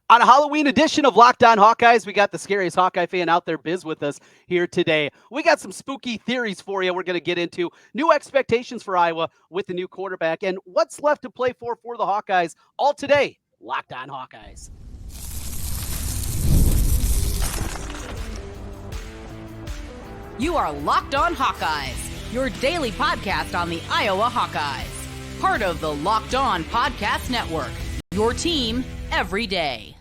On a Halloween edition of Locked On Hawkeyes, we got the scariest Hawkeye fan out there, Biz, with us here today. We got some spooky theories for you. We're going to get into new expectations for Iowa with the new quarterback and what's left to play for the Hawkeyes all today. Locked On Hawkeyes. You are Locked On Hawkeyes, your daily podcast on the Iowa Hawkeyes. Part of the Locked On Podcast Network, your team every day.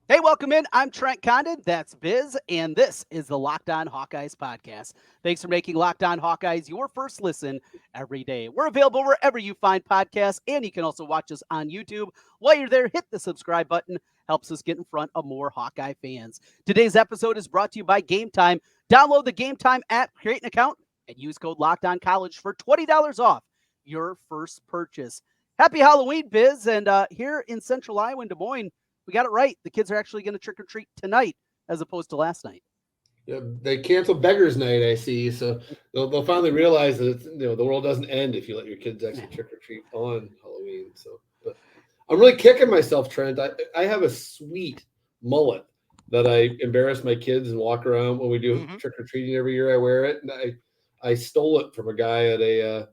Hey, welcome in. I'm Trent Condon. That's Biz, and this is the Locked On Hawkeyes podcast. Thanks for making Locked On Hawkeyes your first listen every day. We're available wherever you find podcasts, and you can also watch us on YouTube. While you're there, hit the subscribe button. Helps us get in front of more Hawkeye fans. Today's episode is brought to you by Game Time. Download the Game Time app, create an account, and use code LOCKEDONCollege for $20 off your first purchase. Happy Halloween, Biz, and here in Central Iowa in Des Moines, we got it right. The kids are actually going to trick or treat tonight as opposed to last night. Yeah, they canceled Beggars Night, I see. So they'll finally realize that the world doesn't end if you let your kids actually trick or treat on Halloween. So, but I'm really kicking myself, Trent. I have a sweet mullet that I embarrass my kids and walk around when we do trick or treating every year. I wear it, and I stole it from a guy at a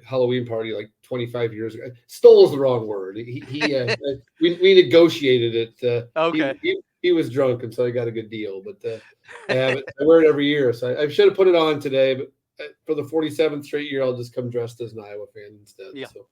Halloween party like 25 years ago. Stole is the wrong word. We negotiated it. Okay. He was drunk, and so I got a good deal. But I have it. I wear it every year. So I should have put it on today, but for the 47th straight year, I'll just come dressed as an Iowa fan instead. Yeah. So.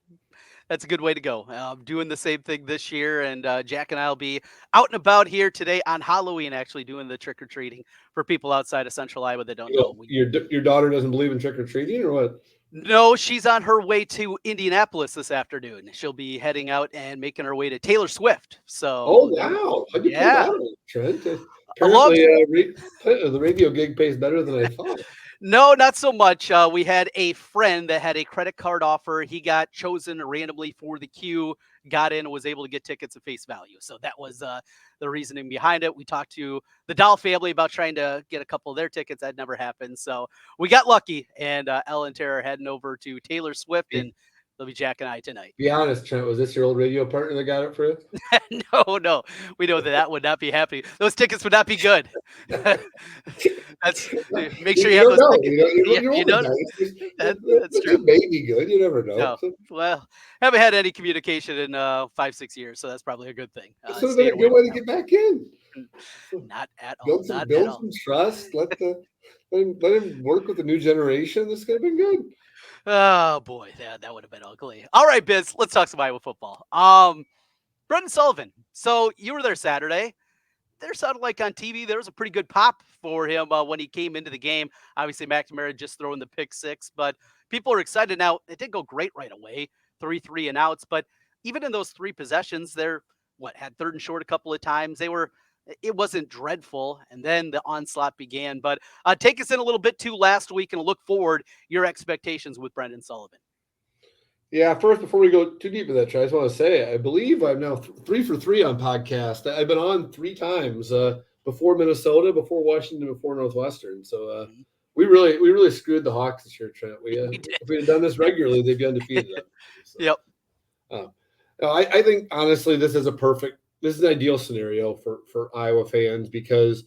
That's a good way to go. I'm doing the same thing this year, and Jack and I will be out and about here today on Halloween, actually doing the trick-or-treating for people outside of Central Iowa that don't know. Your daughter doesn't believe in trick-or-treating or what? No, she's on her way to Indianapolis this afternoon. She'll be heading out and making her way to Taylor Swift. So, oh, wow. How'd you pull that on, Trent? Apparently, the radio gig pays better than I thought. No, not so much. We had a friend that had a credit card offer. He got chosen randomly for the queue, got in, and was able to get tickets at face value. So that was the reasoning behind it. We talked to the Dahl family about trying to get a couple of their tickets. That never happened. So we got lucky, and Ellen and Tara are heading over to Taylor Swift, and they'll be Jack and I tonight. Be honest, Trent, was this your old radio partner that got it for you? No. We know that would not be happening. Those tickets would not be good. Make sure you have those tickets. You don't know. That's true. It may be good. You never know. No. Well, haven't had any communication in 5-6 years, so that's probably a good thing. So it's a good way to get back in. Not at all. Build some trust. Let him work with the new generation. This could have been good. Oh boy, that would have been ugly. All right, Biz, let's talk some Iowa football. Brendan Sullivan. So you were there Saturday. There sounded like on TV there was a pretty good pop for him when he came into the game. Obviously, McNamara just throwing the pick six, but people are excited now. It didn't go great right away, 3 and outs, but even in those 3 possessions, had third and short a couple of times. It wasn't dreadful, and then the onslaught began. But take us in a little bit too last week and look forward your expectations with Brendan Sullivan. Yeah, first, before we go too deep into that, I just want to say I believe I'm now 3 for 3 on podcast. I've been on 3 times before Minnesota, before Washington, before Northwestern. So we really screwed the Hawks this year, Trent. If we had done this regularly, they'd be undefeated. So, yep. I think honestly, this is an ideal scenario for Iowa fans because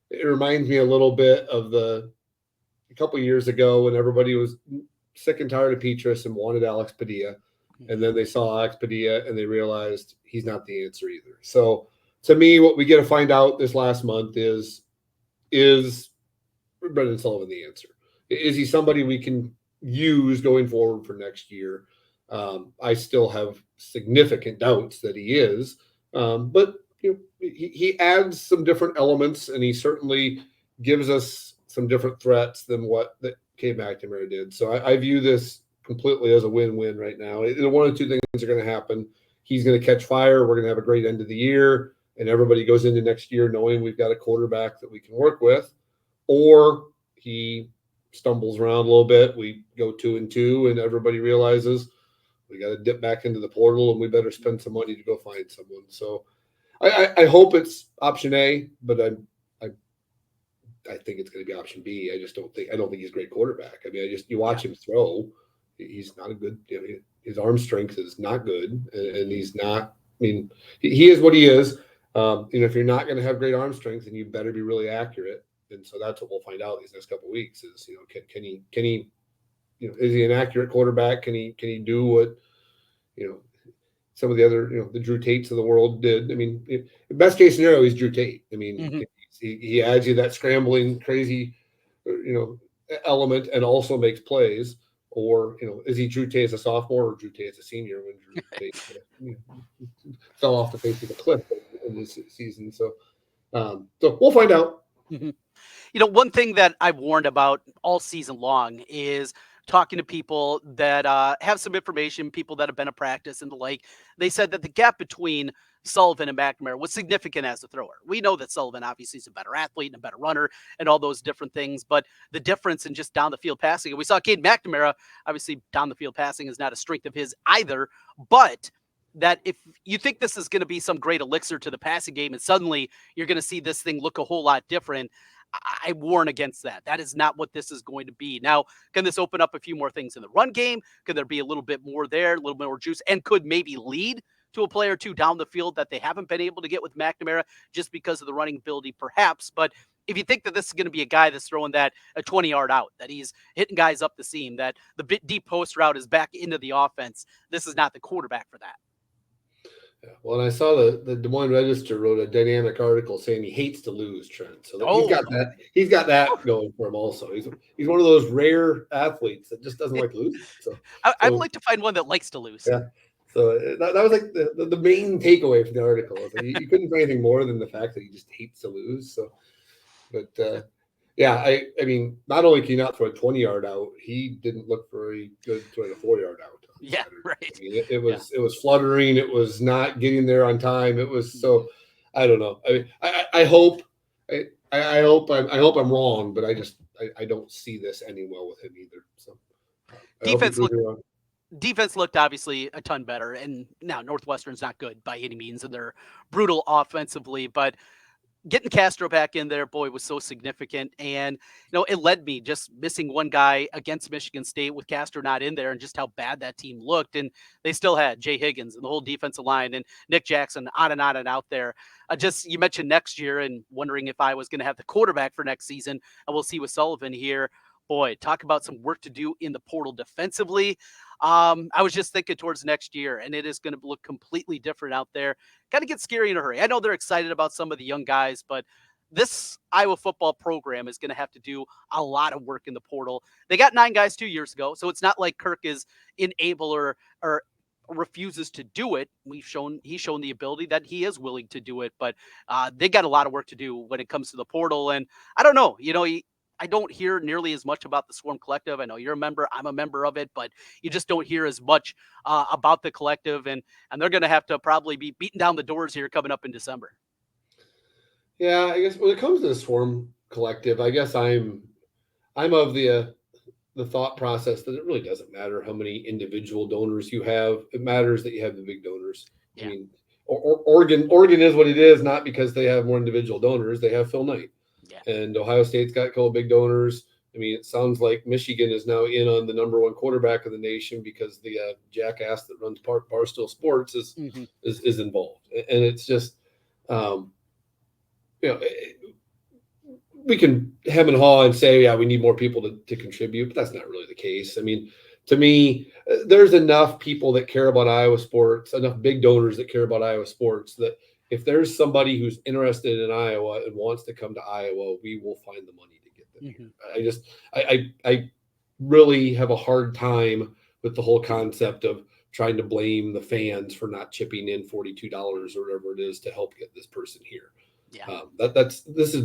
it reminds me a little bit of a couple of years ago when everybody was sick and tired of Petrus and wanted Alex Padilla. And then they saw Alex Padilla and they realized he's not the answer either. So to me, what we get to find out this last month is Brendan Sullivan the answer? Is he somebody we can use going forward for next year? I still have significant doubts that he is. But he adds some different elements, and he certainly gives us some different threats than what that Cade McNamara did. So I view this completely as a win-win right now. One of 2 things are going to happen. He's going to catch fire. We're going to have a great end of the year, and everybody goes into next year knowing we've got a quarterback that we can work with. Or he stumbles around a little bit. We go 2-2, and everybody realizes we got to dip back into the portal, and we better spend some money to go find someone. So I hope it's option A, but I think it's going to be option B. I don't think he's a great quarterback. I mean, you watch him throw. He's not a good. his arm strength is not good, and he's not. I mean, he is what he is. If you're not going to have great arm strength, then you better be really accurate. And so that's what we'll find out these next couple of weeks is, can he, is he an accurate quarterback? Can he do what, some of the other, the Drew Tates of the world did? I mean, the best case scenario is Drew Tate. I mean, he adds you that scrambling, crazy, element and also makes plays. Or, is he Drew Tate as a sophomore or Drew Tate as a senior when Drew Tate fell off the face of the cliff in this season? So we'll find out. One thing that I've warned about all season long is talking to people that have some information, people that have been at practice and the like. They said that the gap between Sullivan and McNamara was significant as a thrower. We know that Sullivan obviously is a better athlete and a better runner and all those different things, but the difference in just down the field passing, and we saw Cade McNamara, obviously down the field passing is not a strength of his either, but that if you think this is going to be some great elixir to the passing game and suddenly you're going to see this thing look a whole lot different, I warn against that. That is not what this is going to be. Now, can this open up a few more things in the run game? Could there be a little bit more there, a little bit more juice, and could maybe lead to a play or two down the field that they haven't been able to get with McNamara just because of the running ability, perhaps? But if you think that this is going to be a guy that's throwing that a 20-yard out, that he's hitting guys up the seam, that the deep post route is back into the offense, this is not the quarterback for that. Yeah. Well, and I saw the Des Moines Register wrote a dynamic article saying he hates to lose, Trent. So he's got that going for him also. He's one of those rare athletes that just doesn't like losing. So I would like to find one that likes to lose. Yeah. So that was like the main takeaway from the article. Like you couldn't find anything more than the fact that he just hates to lose. So, but I mean, not only can he not throw a 20-yard out, he didn't look very good throwing a 4-yard out. Yeah, right. I mean, it was fluttering. It was not getting there on time. It was so. I don't know. I mean, I hope I'm wrong, but I don't see this ending well with him either. So defense looked obviously a ton better, and now Northwestern's not good by any means, and they're brutal offensively, but getting Castro back in there, boy, was so significant. And, it led me just missing one guy against Michigan State with Castro not in there and just how bad that team looked. And they still had Jay Higgins and the whole defensive line and Nick Jackson on and out there. You mentioned next year and wondering if I was going to have the quarterback for next season. And we'll see with Sullivan here. Boy, talk about some work to do in the portal defensively. I was just thinking towards next year, and it is going to look completely different out there. Got to get scary in a hurry. I know they're excited about some of the young guys, but this Iowa football program is going to have to do a lot of work in the portal. They got 9 guys 2 years ago, so it's not like Kirk is unable or refuses to do it. He's shown the ability that he is willing to do it, but they got a lot of work to do when it comes to the portal. And I don't know, I don't hear nearly as much about the Swarm Collective. I know you're a member. I'm a member of it, but you just don't hear as much about the collective, and they're going to have to probably be beating down the doors here coming up in December. Yeah, I guess when it comes to the Swarm Collective, I guess I'm of the thought process that it really doesn't matter how many individual donors you have. It matters that you have the big donors. Yeah. I mean, Oregon is what it is, not because they have more individual donors. They have Phil Knight. Yeah. And Ohio State's got a couple big donors. I mean, it sounds like Michigan is now in on the number 1 quarterback of the nation because the jackass that runs Barstool Sports is involved. And it's just, we can hem and haw and say, yeah, we need more people to contribute, but that's not really the case. I mean, to me, there's enough people that care about Iowa sports, enough big donors that care about Iowa sports that if there's somebody who's interested in Iowa and wants to come to Iowa, we will find the money to get them here. I really have a hard time with the whole concept of trying to blame the fans for not chipping in $42 or whatever it is to help get this person here. Yeah. This is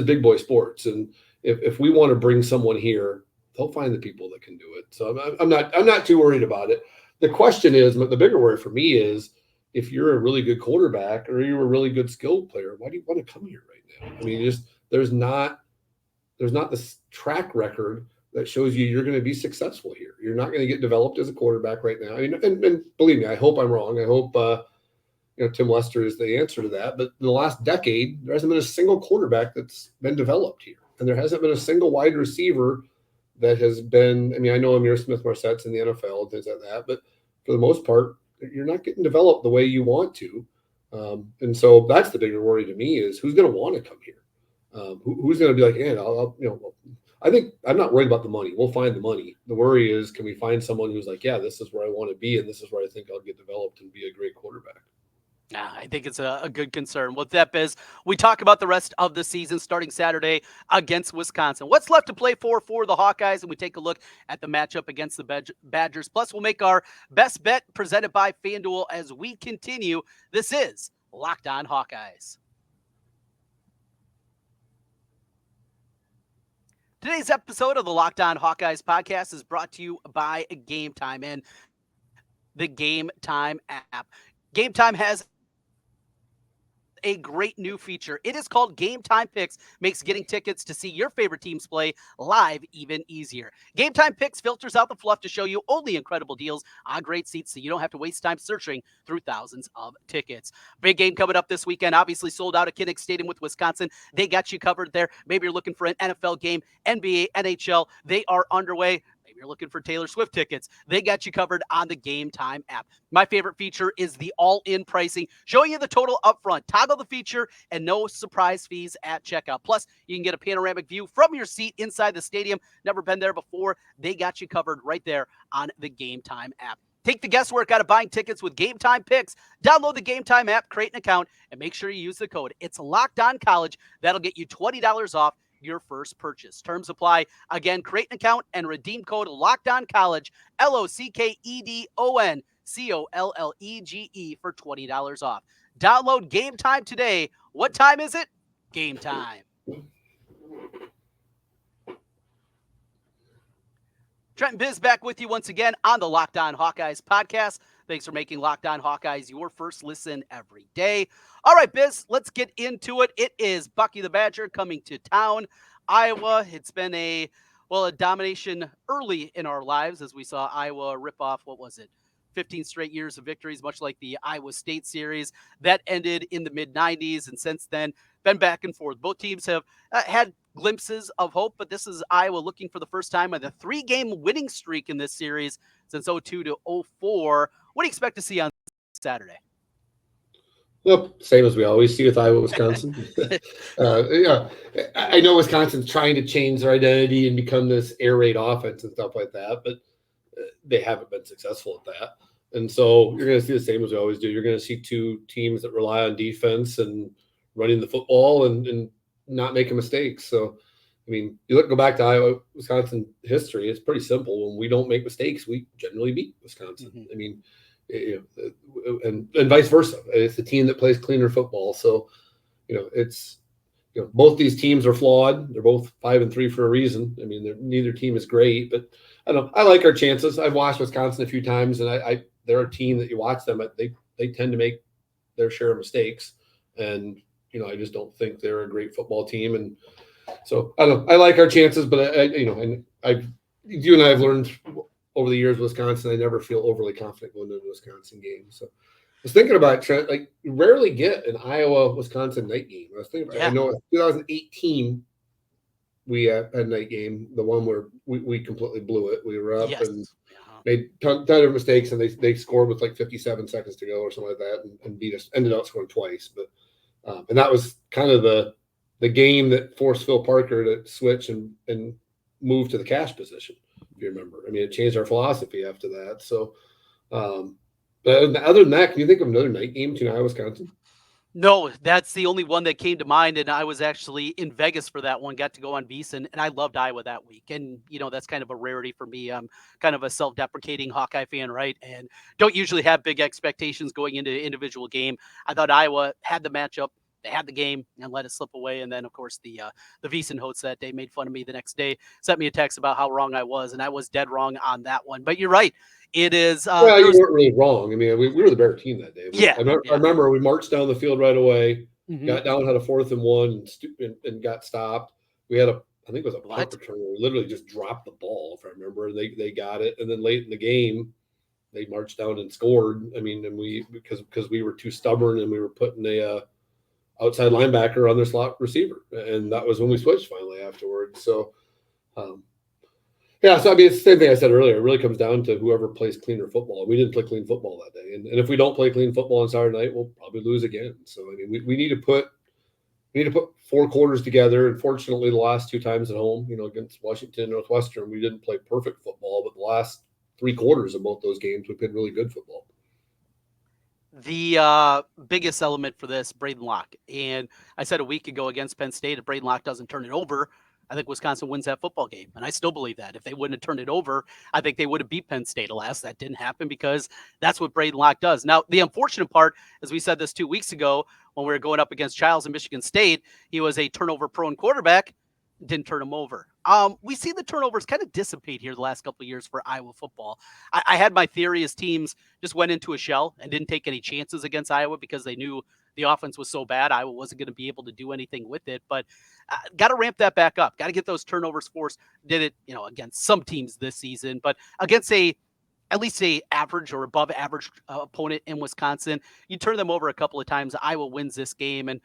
big boy sports. And if we want to bring someone here, they'll find the people that can do it. So I'm not too worried about it. The question is, the bigger worry for me is, if you're a really good quarterback or you're a really good skilled player, why do you want to come here right now? I mean, there's not this track record that shows you're going to be successful here. You're not going to get developed as a quarterback right now. I mean, and believe me, I hope I'm wrong. I hope Tim Lester is the answer to that. But in the last decade, there hasn't been a single quarterback that's been developed here, and there hasn't been a single wide receiver that has been. I mean, I know Amir Smith-Marsette's in the NFL and things like that, but for the most part, you're not getting developed the way you want to. And so that's the bigger worry to me is who's going to want to come here. Who's going to be like, yeah, I think I'm not worried about the money. We'll find the money. The worry is, can we find someone who's like, yeah, this is where I want to be, and this is where I think I'll get developed and be a great quarterback. I think it's a good concern. With that, Biz, we talk about the rest of the season starting Saturday against Wisconsin. What's left to play for the Hawkeyes? And we take a look at the matchup against the Badgers. Plus, we'll make our best bet presented by FanDuel as we continue. This is Locked On Hawkeyes. Today's episode of the Locked On Hawkeyes podcast is brought to you by Game Time and the Game Time app. Game Time has a great new feature. It is called Game Time Picks, makes getting tickets to see your favorite teams play live even easier. Game Time Picks filters out the fluff to show you only incredible deals on great seats so you don't have to waste time searching through thousands of tickets. Big game coming up this weekend. Obviously sold out at Kinnick Stadium with Wisconsin. They got you covered there. Maybe you're looking for an NFL game, NBA, NHL. They are underway. Maybe you're looking for Taylor Swift tickets. They got you covered on the Game Time app. My favorite feature is the all-in pricing, showing you the total upfront. Toggle the feature and no surprise fees at checkout. Plus, you can get a panoramic view from your seat inside the stadium. Never been there before. They got you covered right there on the Game Time app. Take the guesswork out of buying tickets with Game Time Picks. Download the Game Time app, create an account, and make sure you use the code. It's Locked On College. That'll get you $20 off your first purchase. Terms apply. Again, create an account and redeem code LOCKEDON COLLEGE, LOCKEDON COLLEGE for $20 off. Download Game Time today. What time is it? Game time. Trent and Biz back with you once again on the Locked On Hawkeyes podcast. Thanks for making Locked On Hawkeyes your first listen every day. All right, Biz, let's get into it. It is Bucky the Badger coming to town, Iowa. It's been a domination early in our lives as we saw Iowa rip off, 15 straight years of victories, much like the Iowa State series. That ended in the mid-90s, and since then, been back and forth. Both teams have had glimpses of hope, but this is Iowa looking for the first time on the 3-game winning streak in this series since 02 to 04. What do you expect to see on Saturday? Well, same as we always see with Iowa, Wisconsin. I know Wisconsin's trying to change their identity and become this air raid offense and stuff like that, but they haven't been successful at that. And so you're going to see the same as we always do. You're going to see two teams that rely on defense and running the football and not making mistakes. So, I mean, go back to Iowa, Wisconsin history. It's pretty simple. When we don't make mistakes, we generally beat Wisconsin. Mm-hmm. I mean, and vice versa. It's a team that plays cleaner football. So, it's both these teams are flawed. They're both 5-3 for a reason. I mean, neither team is great, but I like our chances. I've watched Wisconsin a few times, and they're a team that you watch them, they tend to make their share of mistakes, and I just don't think they're a great football team. And so I like our chances, but you and I have learned over the years, Wisconsin, I never feel overly confident going into a Wisconsin game. So I was thinking about Trent, you rarely get an Iowa-Wisconsin night game. I was thinking, I know in 2018 we had a night game, the one where we completely blew it. We were up and made ton of mistakes, and they scored with 57 seconds to go or something like that, and beat us. Ended up scoring twice, but and that was kind of the game that forced Phil Parker to switch and move to the cash position. If you remember, I mean, it changed our philosophy after that. So, but other than that, can you think of another night game between Iowa, Wisconsin? No, that's the only one that came to mind, and I was actually in Vegas for that one, got to go on VEASAN, and I loved Iowa that week. And, that's kind of a rarity for me. I'm kind of a self-deprecating Hawkeye fan, right? And don't usually have big expectations going into an individual game. I thought Iowa had the matchup. They had the game and let it slip away. And then, of course, the VEASAN hosts that day made fun of me the next day, sent me a text about how wrong I was, and I was dead wrong on that one. But you're right. It is. Well, you weren't really wrong. I mean, we were the better team that day. I remember we marched down the field right away, got down, had a 4th and 1, and got stopped. We had I think it was a punt return. We literally just dropped the ball, if I remember. They got it, and then late in the game, they marched down and scored. I mean, and because we were too stubborn, and we were putting a outside linebacker on their slot receiver, and that was when we switched finally afterwards. So. Yeah, so I mean, it's the same thing I said earlier. It really comes down to whoever plays cleaner football. We didn't play clean football that day, and if we don't play clean football on Saturday night, we'll probably lose again. So I mean, we need to put 4 quarters together. And fortunately, the last 2 times at home, against Washington and Northwestern, we didn't play perfect football, but the last 3 quarters of both those games, we played really good football. The biggest element for this, Braden Locke. And I said a week ago against Penn State, if Braden Locke doesn't turn it over, I think Wisconsin wins that football game. And I still believe that. If they wouldn't have turned it over, I think they would have beat Penn State. Alas, that didn't happen because that's what Braden Locke does. Now, the unfortunate part, as we said this 2 weeks ago when we were going up against Childs and Michigan State, he was a turnover-prone quarterback. Didn't turn him over. We see the turnovers kind of dissipate here the last couple of years for Iowa football. I had my theory as teams just went into a shell and didn't take any chances against Iowa because they knew the offense was so bad, Iowa wasn't going to be able to do anything with it. But got to ramp that back up. Got to get those turnovers forced. Did it, against some teams this season, but against at least a average or above average opponent in Wisconsin, you turn them over a couple of times, Iowa wins this game. And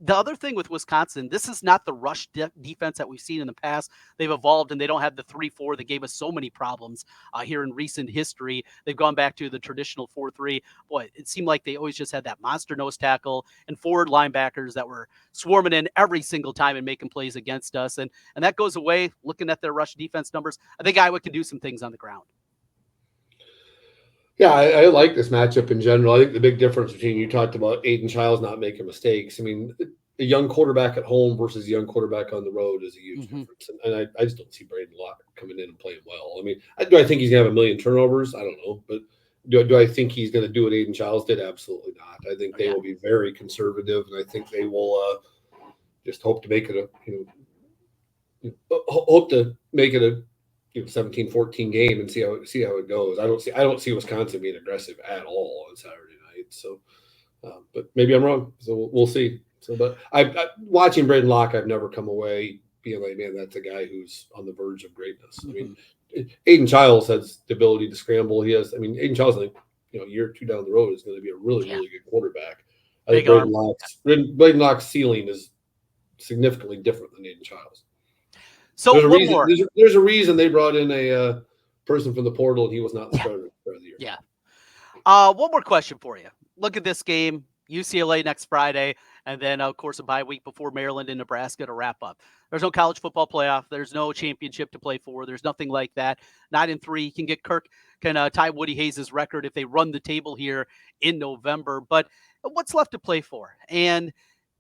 the other thing with Wisconsin, this is not the rush defense that we've seen in the past. They've evolved and they don't have the 3-4 that gave us so many problems here in recent history. They've gone back to the traditional 4-3. Boy, it seemed like they always just had that monster nose tackle and forward linebackers that were swarming in every single time and making plays against us. And that goes away. Looking at their rush defense numbers, I think Iowa can do some things on the ground. Yeah, I like this matchup in general. I think the big difference between you talked about Aiden Childs not making mistakes. I mean, a young quarterback at home versus a young quarterback on the road is a huge difference. And I just don't see Braden Locke coming in and playing well. I mean, do I think he's going to have a million turnovers? I don't know. But do I think he's going to do what Aiden Childs did? Absolutely not. I think they will be very conservative, and I think they will just hope to make it a 17-14 game and see how it goes. I don't see Wisconsin being aggressive at all on Saturday night. So, but maybe I'm wrong. So we'll see. So, but I watching Braden Locke, I've never come away being like, man, that's a guy who's on the verge of greatness. I mean, Aiden Childs has the ability to scramble. Aiden Childs, a year or 2 down the road is going to be a really good quarterback. I think Braden Locke's ceiling is significantly different than Aiden Childs. So there's a reason they brought in a person from the portal, and he was not the starter for the year. Yeah. One more question for you. Look at this game, UCLA next Friday, and then, of course, a bye week before Maryland and Nebraska to wrap up. There's no college football playoff. There's no championship to play for. There's nothing like that. 9-3. You can get tie Woody Hayes' record if they run the table here in November. But what's left to play for? And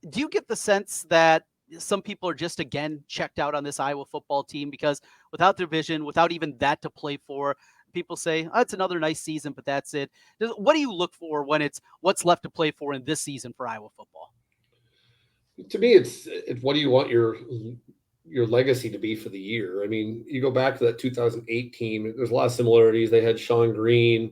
do you get the sense that some people are just, again, checked out on this Iowa football team because without division, without even that to play for, people say, it's another nice season, but that's it. What do you look for when it's what's left to play for in this season for Iowa football? To me, it's what do you want your legacy to be for the year? I mean, you go back to that 2008 team, there's a lot of similarities. They had Sean Green,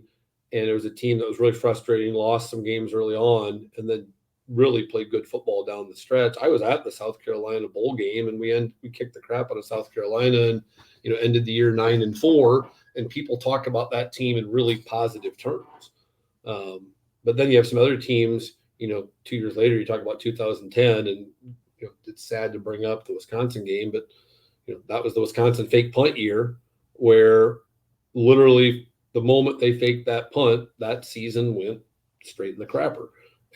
and it was a team that was really frustrating, lost some games early on, and then really played good football down the stretch. I was at the South Carolina bowl game, and we kicked the crap out of South Carolina, and ended the year 9-4. And people talk about that team in really positive terms. But then you have some other teams. 2 years later, you talk about 2010, and it's sad to bring up the Wisconsin game, but that was the Wisconsin fake punt year, where literally the moment they faked that punt, that season went straight in the crapper.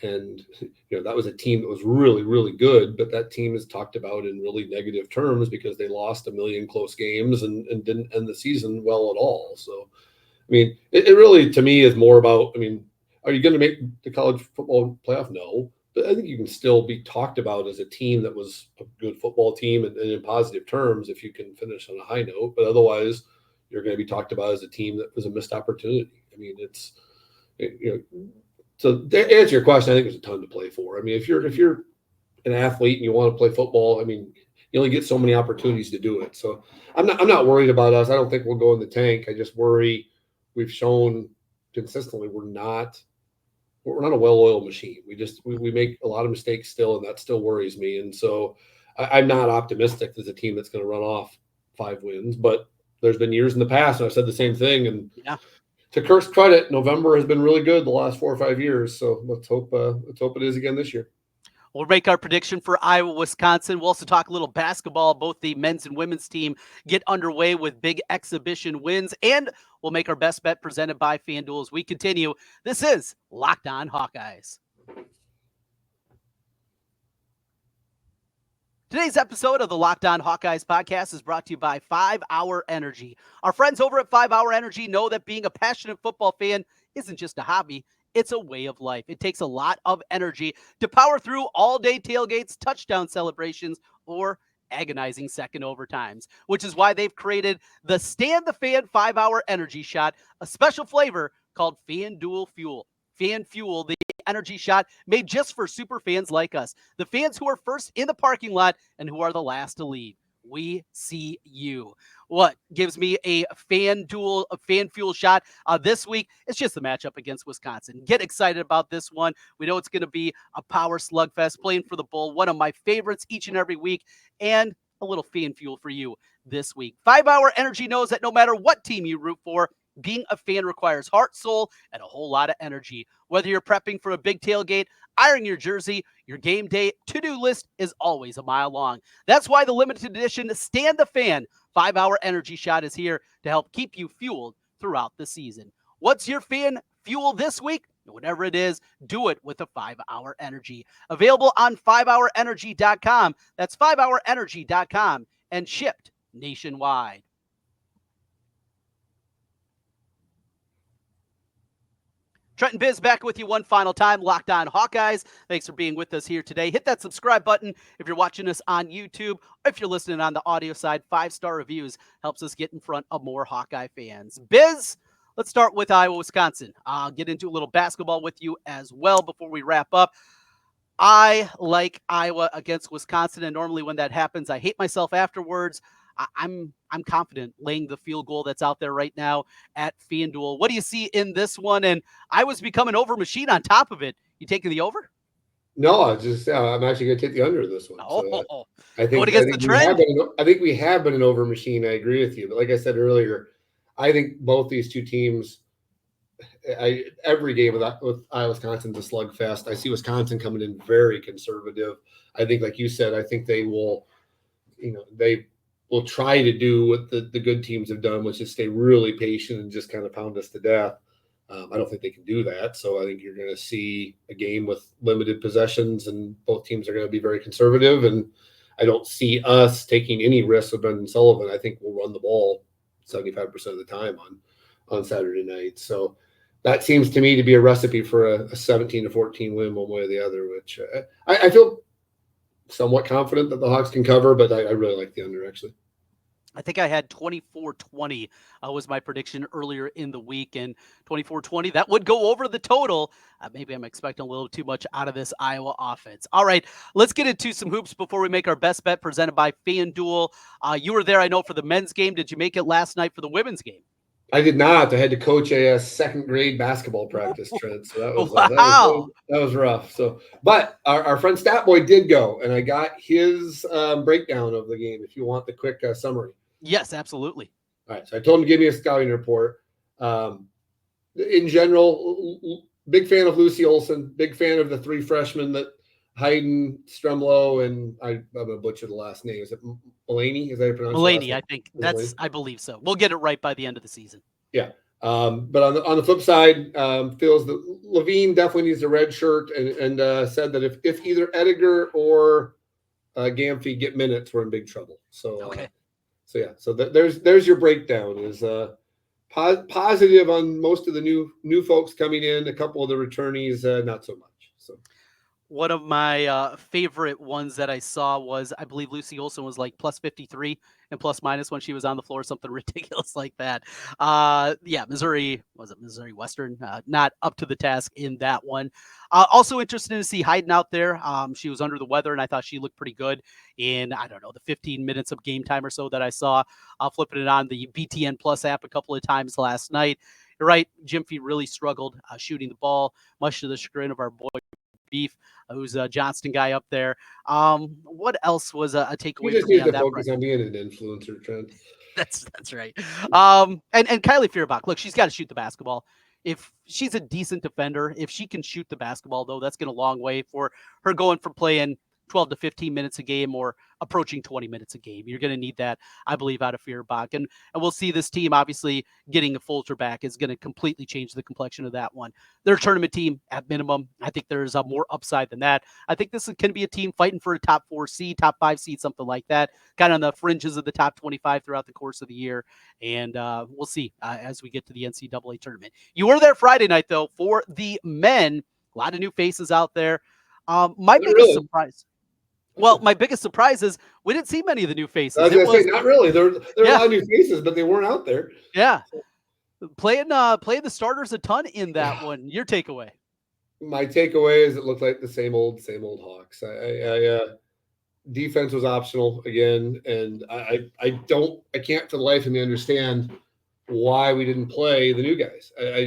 And, that was a team that was really, really good, but that team is talked about in really negative terms because they lost a million close games and didn't end the season well at all. So, I mean, it really, to me, is more about, are you going to make the college football playoff? No, but I think you can still be talked about as a team that was a good football team and in positive terms if you can finish on a high note. But otherwise, you're going to be talked about as a team that was a missed opportunity. I mean, so to answer your question, I think there's a ton to play for. I mean, if you're an athlete and you want to play football, you only get so many opportunities to do it. So I'm not worried about us. I don't think we'll go in the tank. I just worry we've shown consistently we're not a well-oiled machine. We make a lot of mistakes still, and that still worries me. And so I'm not optimistic as a team that's going to run off 5 wins. But there's been years in the past, and I've said the same thing. And to Kirk's credit, November has been really good the last 4 or 5 years. So let's hope it is again this year. We'll make our prediction for Iowa, Wisconsin. We'll also talk a little basketball. Both the men's and women's team get underway with big exhibition wins, and we'll make our best bet presented by FanDuel as we continue. This is Locked On Hawkeyes. Today's episode of the Locked On Hawkeyes podcast is brought to you by 5 Hour Energy. Our friends over at 5 Hour Energy know that being a passionate football fan isn't just a hobby, it's a way of life. It takes a lot of energy to power through all-day tailgates, touchdown celebrations, or agonizing second overtimes, which is why they've created the Stand the Fan 5 Hour Energy Shot, a special flavor called FanDuel Fuel. Fan Fuel, the energy shot made just for super fans like us, the fans who are first in the parking lot and who are the last to leave. We see you. What gives me a fan fuel shot this week? It's just the matchup against Wisconsin. Get excited about this one. We know it's going to be a power slugfest playing for the Bull, one of my favorites each and every week, and a little fan fuel for you this week. 5 Hour Energy knows that no matter what team you root for, being a fan requires heart, soul, and a whole lot of energy. Whether you're prepping for a big tailgate, ironing your jersey, your game day to-do list is always a mile long. That's why the limited edition Stand the Fan 5 Hour Energy Shot is here to help keep you fueled throughout the season. What's your fan fuel this week? Whatever it is, do it with a 5 Hour Energy. Available on 5hourenergy.com. That's 5hourenergy.com and shipped nationwide. Trent and Biz back with you one final time. Locked On Hawkeyes. Thanks for being with us here today. Hit that subscribe button if you're watching us on YouTube. Or if you're listening on the audio side, 5-star reviews helps us get in front of more Hawkeye fans. Biz, let's start with Iowa, Wisconsin. I'll get into a little basketball with you as well before we wrap up. I like Iowa against Wisconsin, and normally when that happens, I hate myself afterwards. I'm confident laying the field goal that's out there right now at FanDuel. What do you see in this one? And I was becoming over machine on top of it. You taking the over? No, I'm actually going to take the under this one. I think we have been an over machine. I agree with you, but like I said earlier, I think both these two teams. Every game with Iowa, Wisconsin's a slugfest. I see Wisconsin coming in very conservative. I think, like you said, I think they will. They will try to do what the good teams have done, which is stay really patient and just kind of pound us to death. I don't think they can do that. So I think you're going to see a game with limited possessions, and both teams are going to be very conservative. And I don't see us taking any risks with Brendan Sullivan. I think we'll run the ball 75% of the time on Saturday night. So that seems to me to be a recipe for a 17-14 win one way or the other, which I feel somewhat confident that the Hawks can cover, but I really like the under, actually. I think I had 24-20 was my prediction earlier in the week, and 24-20, that would go over the total. Maybe I'm expecting a little too much out of this Iowa offense. All right, let's get into some hoops before we make our best bet presented by FanDuel. You were there, I know, for the men's game. Did you make it last night for the women's game? I did not. I had to coach a second grade basketball practice, Trent. So that was that was rough. So, but our friend Statboy did go, and I got his breakdown of the game. If you want the quick summary. Yes, absolutely. All right. So I told him to give me a scouting report. In general, big fan of Lucy Olson. Big fan of the three freshmen that Hayden, Stremlow, and I'm gonna butcher the last name. Is it Mulaney? Is that pronounced? Mulaney, I think I believe so. We'll get it right by the end of the season. Yeah. But on the flip side, feels that Levine definitely needs a red shirt, and said that if either Ediger or Gamfey get minutes, we're in big trouble. So okay. So there's your breakdown. Is positive on most of the new folks coming in. A couple of the returnees, not so much. So. One of my favorite ones that I saw was, I believe Lucy Olson was like plus 53 and plus minus when she was on the floor, something ridiculous like that. Missouri Western, not up to the task in that one. Also interested to see Hayden out there. She was under the weather, and I thought she looked pretty good in, the 15 minutes of game time or so that I saw. Flipping it on the BTN Plus app a couple of times last night. You're right, Gyamfi really struggled shooting the ball, much to the chagrin of our boy Beef, who's a Johnston guy up there. What else was a takeaway? You just need to focus on being an influencer, Trent. That's right. And Kylie Feuerbach, look, she's got to shoot the basketball. if she's a decent defender, if she can shoot the basketball, though, that's going a long way for her going from playing 12 to 15 minutes a game or approaching 20 minutes a game. You're going to need that, I believe, out of Feuerbach. And we'll see this team, obviously, getting a Folger back is going to completely change the complexion of that one. They're a tournament team at minimum. I think there's a more upside than that. I think this can be a team fighting for a top 4 seed, top 5 seed, something like that, kind of on the fringes of the top 25 throughout the course of the year. And we'll see as we get to the NCAA tournament. You were there Friday night, though, for the men. A lot of new faces out there. My biggest surprise. Well, my biggest surprise is we didn't see many of the new faces. I was going to say, not really. There were a lot of new faces, but they weren't out there. Yeah. Playing the starters a ton in that one. Your takeaway? My takeaway is it looked like the same old Hawks. Defense was optional again, and I can't for the life of me understand why we didn't play the new guys. I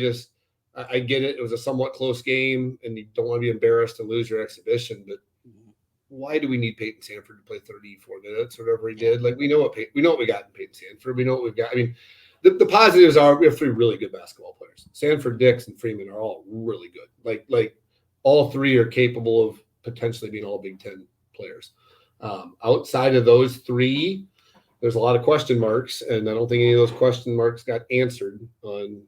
get it. It was a somewhat close game, and you don't want to be embarrassed and lose your exhibition, but why do we need Peyton Sanford to play 34 minutes or whatever he did? Like, we know what we got in Peyton Sanford. We know what we've got. I mean, the positives are we have 3 really good basketball players. Sanford, Dix, and Freeman are all really good. Like all 3 are capable of potentially being all Big Ten players. Outside of those 3, there's a lot of question marks, and I don't think any of those question marks got answered on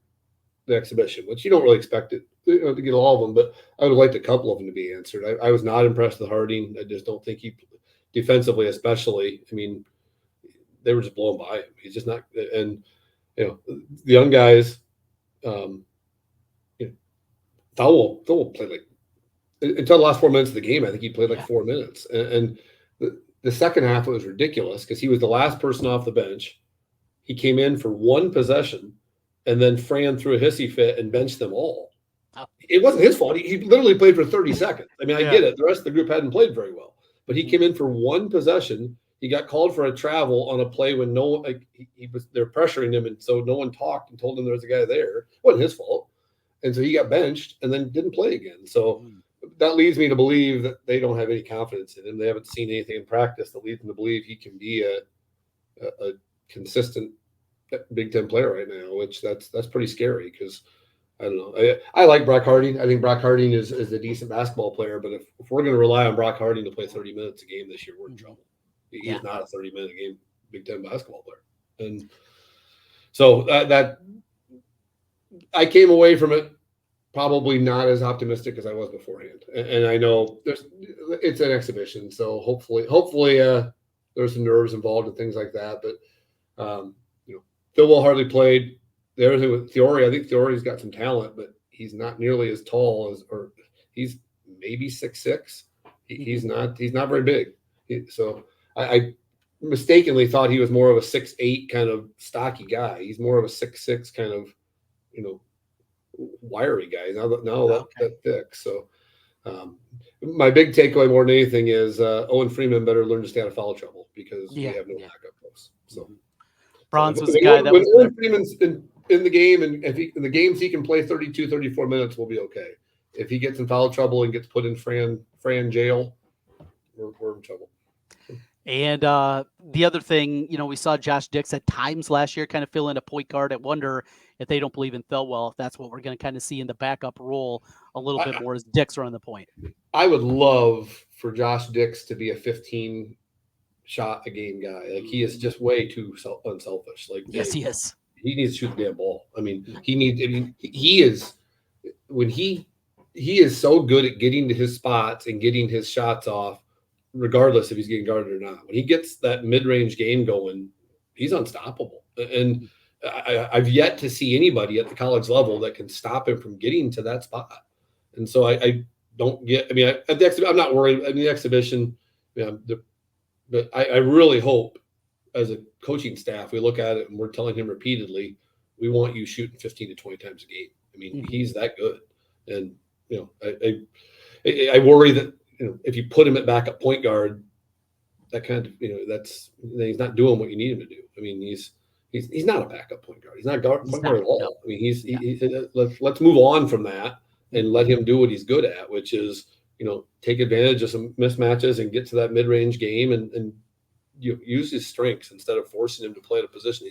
the exhibition, which you don't really expect it to get all of them, but I would have liked a couple of them to be answered. I was not impressed with Harding. I just don't think he, defensively especially, I mean, they were just blowing by him. He's just not, and the young guys, Thowell played like until the last 4 minutes of the game. I think he played like 4 minutes, and the second half it was ridiculous because he was the last person off the bench. He came in for 1 possession, and then Fran threw a hissy fit and benched them all. It wasn't his fault. He literally played for 30 seconds. I mean, I get it. The rest of the group hadn't played very well, but he came in for 1 possession. He got called for a travel on a play when they're pressuring him, and so no one talked and told him there was a guy there. It wasn't his fault, and so he got benched and then didn't play again. So that leads me to believe that they don't have any confidence in him. They haven't seen anything in practice that leads them to believe he can be a consistent Big Ten player right now, which that's pretty scary because I don't know. I like Brock Harding. I think Brock Harding is a decent basketball player, but if we're going to rely on Brock Harding to play 30 minutes a game this year, we're in trouble. He's not a 30-minute game Big Ten basketball player. And so that I came away from it probably not as optimistic as I was beforehand. And I know it's an exhibition, so hopefully there's some nerves involved and things like that. But Phil Will hardly played. The other thing with Fiore, I think Fiore's got some talent, but he's not nearly as tall or he's maybe 6'6". He's not very big. So I mistakenly thought he was more of a 6'8" kind of stocky guy. He's more of a 6'6" kind of, wiry guy. Now that thick. So my big takeaway more than anything is Owen Freeman better learn to stay out of foul trouble because we have no backup post. So Bronze was the guy that was Owen Freeman's in the game, and if in the games he can play 32, 34 minutes, we'll be okay. If he gets in foul trouble and gets put in Fran jail, we're in trouble. And the other thing, we saw Josh Dix at times last year kind of fill in a point guard. I wonder if they don't believe in Thelwell, if that's what we're going to kind of see in the backup role a little bit more as Dix running the point. I would love for Josh Dix to be a 15 shot a game guy. Like, he is just way too unselfish. Like, yes, he is. He needs to shoot the damn ball. I mean, he is when he is so good at getting to his spots and getting his shots off, regardless if he's getting guarded or not. When he gets that mid-range game going, he's unstoppable. And I've yet to see anybody at the college level that can stop him from getting to that spot. And so I don't get. I mean, I'm not worried. I mean, the exhibition, but I really hope, as a coaching staff, we look at it and we're telling him repeatedly, we want you shooting 15 to 20 times a game. I mean, he's that good. And, I worry that, if you put him at backup point guard, that kind of, he's not doing what you need him to do. I mean, he's not a backup point guard. He's not point guard at all. No. I mean, let's move on from that and let him do what he's good at, which is, take advantage of some mismatches and get to that mid-range game and use his strengths instead of forcing him to play at a position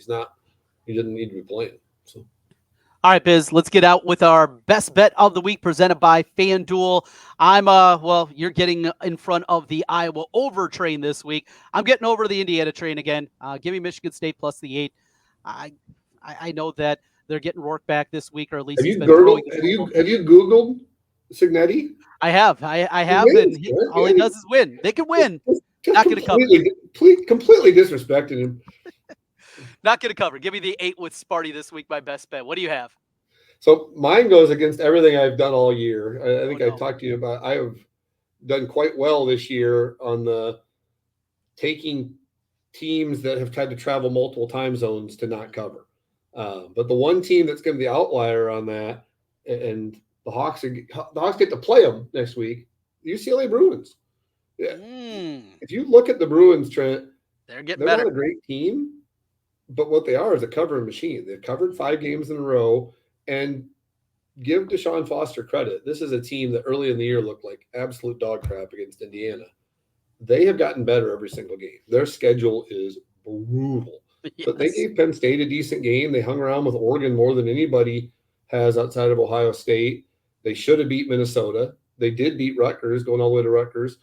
he doesn't need to be playing. So All right, Biz, let's get out with our best bet of the week presented by FanDuel. You're getting in front of the Iowa over train this week. I'm getting over the Indiana train again. Give me Michigan State plus the 8. I I know that they're getting Rourke back this week, or at least Have he's you been throwing gurgled? the Have football. you Googled Signetti? I have. I He have, and wins, all he right? does is win. They can win. Just Not going to cover. completely disrespected him. Not going to cover. Give me the 8 with Sparty this week, my best bet. What do you have? So mine goes against everything I've done all year. I think I No. talked to you about. I have done quite well this year on the taking teams that have tried to travel multiple time zones to not cover. But the one team that's going to be the outlier on that, and the Hawks get to play them next week, the UCLA Bruins. Yeah. If you look at the Bruins, Trent, they're getting they're better. not a great team, but what they are is a covering machine. They've covered 5 games in a row, and give Deshaun Foster credit. This is a team that early in the year looked like absolute dog crap against Indiana. They have gotten better every single game. Their schedule is brutal. Yes. But they gave Penn State a decent game. They hung around with Oregon more than anybody has outside of Ohio State. They should have beat Minnesota. They did beat Rutgers, going all the way to Rutgers.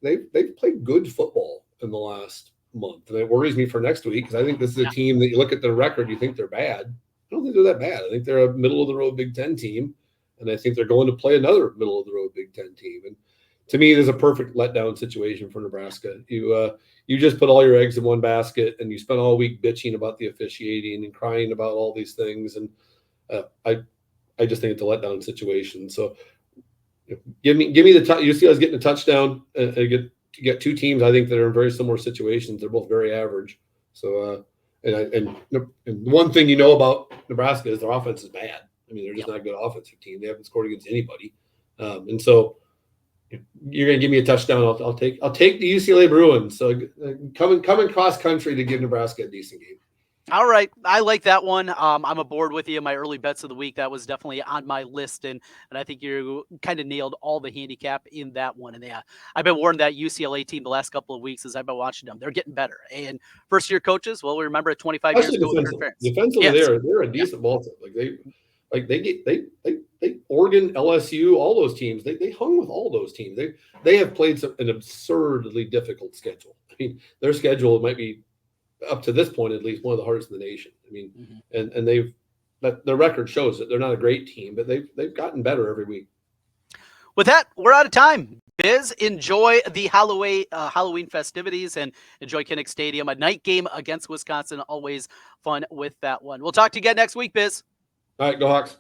They've played good football in the last month. And it worries me for next week because I think this is a team that you look at their record, you think they're bad. I don't think they're that bad. I think they're a middle-of-the-road Big Ten team, and I think they're going to play another middle-of-the-road Big Ten team. And to me, there's a perfect letdown situation for Nebraska. You just put all your eggs in one basket, and you spent all week bitching about the officiating and crying about all these things. And I just think it's a letdown situation. So give me the UCLA's getting a touchdown. Get 2 teams I think that are in very similar situations. They're both very average. So and one thing you know about Nebraska is their offense is bad. I mean, they're just not a good offensive team. They haven't scored against anybody, and so you're going to give me a touchdown. I'll take the UCLA Bruins. So coming cross country to give Nebraska a decent game. All right. I like that one. I'm aboard with you. My early bets of the week, that was definitely on my list. And I think you kind of nailed all the handicap in that one. And I've been warning that UCLA team the last couple of weeks as I've been watching them. They're getting better. And first year coaches, well, we remember it 25 years ago. Defensively, they're a decent ball team. They Oregon, LSU, all those teams, they hung with all those teams. They have played an absurdly difficult schedule. I mean, their schedule might be, up to this point, at least, one of the hardest in the nation. I mean, and their record shows that they're not a great team, but they've gotten better every week. With that, we're out of time. Biz, enjoy the Halloween festivities and enjoy Kinnick Stadium. A night game against Wisconsin, always fun with that one. We'll talk to you again next week, Biz. All right, go Hawks.